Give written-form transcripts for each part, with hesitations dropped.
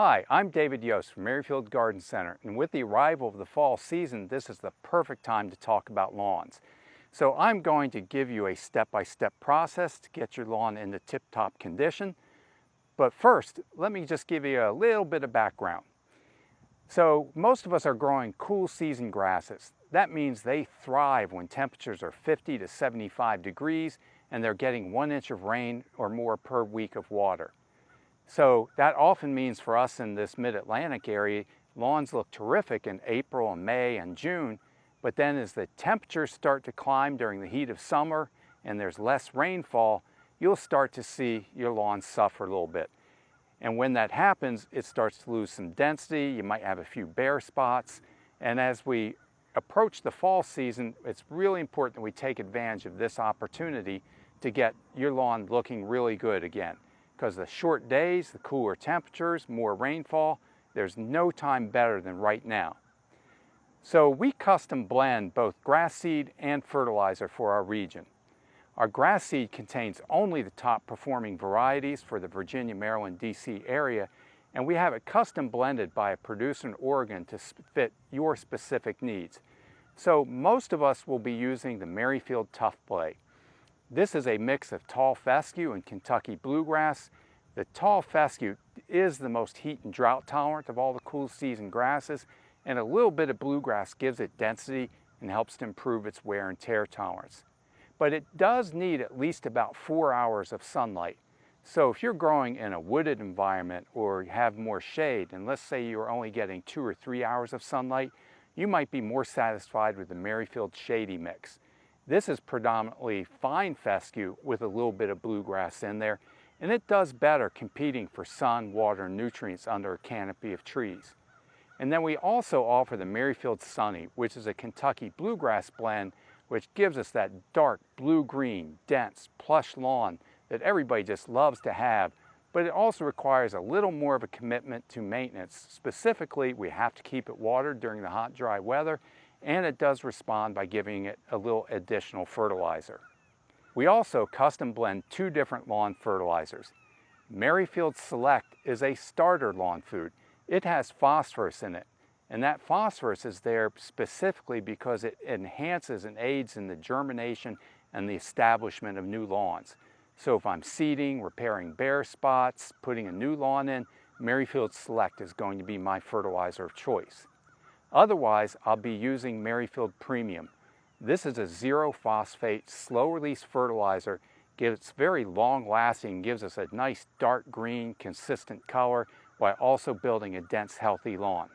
Hi, I'm David Yost from Merrifield Garden Center, and with the arrival of the fall season, this is the perfect time to talk about lawns. So I'm going to give you a step-by-step process to get your lawn into tip-top condition. But first, let me just give you a little bit of background. So most of us are growing cool season grasses. That means they thrive when temperatures are 50 to 75 degrees and they're getting 1 inch of rain or more per week of water. So that often means for us in this mid-Atlantic area, lawns look terrific in April and May and June, but then as the temperatures start to climb during the heat of summer and there's less rainfall, you'll start to see your lawn suffer a little bit. And when that happens, it starts to lose some density, you might have a few bare spots, and as we approach the fall season, it's really important that we take advantage of this opportunity to get your lawn looking really good again. Because the short days, the cooler temperatures, more rainfall, there's no time better than right now. So we custom blend both grass seed and fertilizer for our region. Our grass seed contains only the top performing varieties for the Virginia, Maryland, DC area, and we have it custom blended by a producer in Oregon to fit your specific needs. So most of us will be using the Merrifield Tuff blade. This is a mix of tall fescue and Kentucky bluegrass. The tall fescue is the most heat and drought tolerant of all the cool season grasses, and a little bit of bluegrass gives it density and helps to improve its wear and tear tolerance. But it does need at least about 4 hours of sunlight. So if you're growing in a wooded environment or have more shade, and let's say you're only getting 2 or 3 hours of sunlight, you might be more satisfied with the Merrifield Shady mix. This is predominantly fine fescue with a little bit of bluegrass in there, and it does better competing for sun, water, and nutrients under a canopy of trees. And then we also offer the Merrifield Sunny, which is a Kentucky bluegrass blend, which gives us that dark blue-green, dense, plush lawn that everybody just loves to have, but it also requires a little more of a commitment to maintenance. Specifically, we have to keep it watered during the hot, dry weather, and it does respond by giving it a little additional fertilizer. We also custom blend 2 different lawn fertilizers. Merrifield Select is a starter lawn food. It has phosphorus in it, and that phosphorus is there specifically because it enhances and aids in the germination and the establishment of new lawns. So if I'm seeding, repairing bare spots, putting a new lawn in, Merrifield Select is going to be my fertilizer of choice. Otherwise, I'll be using Merrifield Premium. This is a zero phosphate, slow release fertilizer. It's very long lasting, gives us a nice dark green, consistent color while also building a dense, healthy lawn.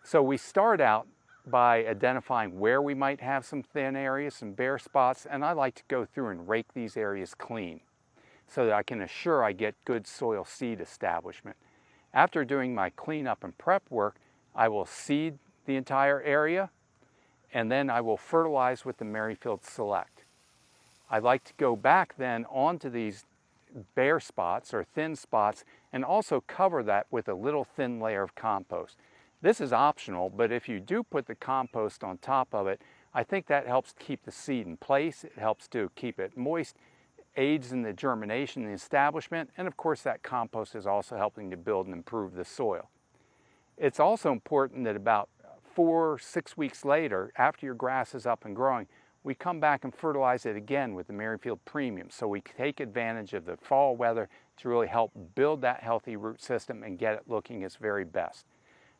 So we start out by identifying where we might have some thin areas, some bare spots, and I like to go through and rake these areas clean so that I can assure I get good soil seed establishment. After doing my cleanup and prep work, I will seed the entire area, and then I will fertilize with the Merrifield Select. I like to go back then onto these bare spots or thin spots and also cover that with a little thin layer of compost. This is optional, but if you do put the compost on top of it, I think that helps keep the seed in place. It helps to keep it moist, aids in the germination and the establishment, and of course that compost is also helping to build and improve the soil. It's also important that about 4 or 6 weeks later, after your grass is up and growing, we come back and fertilize it again with the Merrifield Premium. So we take advantage of the fall weather to really help build that healthy root system and get it looking its very best.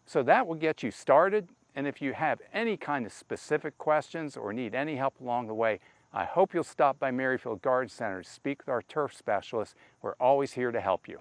So that will get you started, and if you have any kind of specific questions or need any help along the way, I hope you'll stop by Merrifield Garden Center to speak with our turf specialists. We're always here to help you.